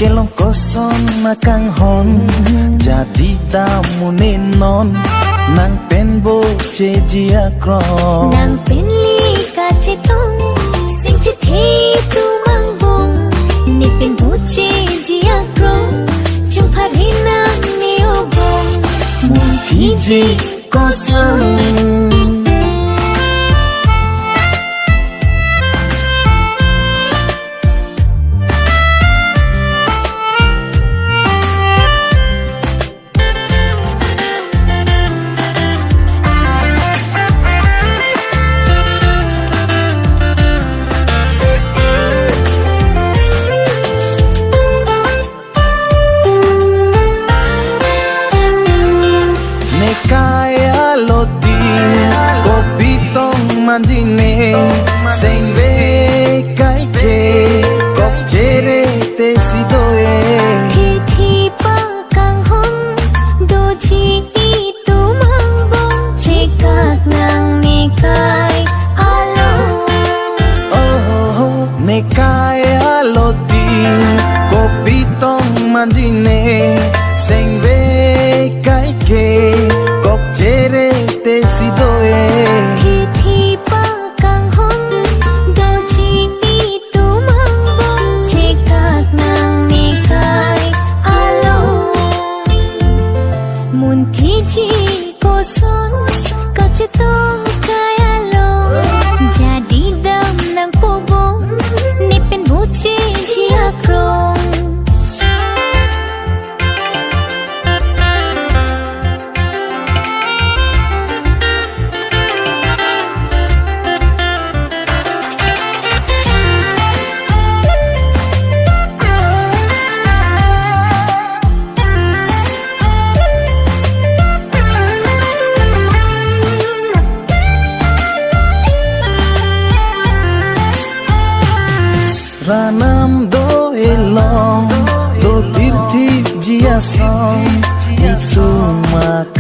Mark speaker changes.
Speaker 1: kelong koson na kang hon jadi tamu nenon nang penbo che dia kron
Speaker 2: nang penli ka chetong sing che the tu mang bong ne penbo che dia kron chung phari nang ne obong
Speaker 1: mun thi ji koson kaya loti kopi tong manjine sing ve kai ke kok jere te sidoe
Speaker 2: thi thi pa kang hon do chi tu mang bong che kak nang ne kai alo
Speaker 1: oh ne kaya loti kopi tong manjine sing ve kai ke jere te sidoe
Speaker 2: thi thi pa kang hon do chi tu mang bong che kak nang ne kai alo mun thi chi ko son ka che tong kai alo jadi dam nang po bong ni pen bu chi chi akrong
Speaker 1: ranam do elong do tirthi jia song itu mak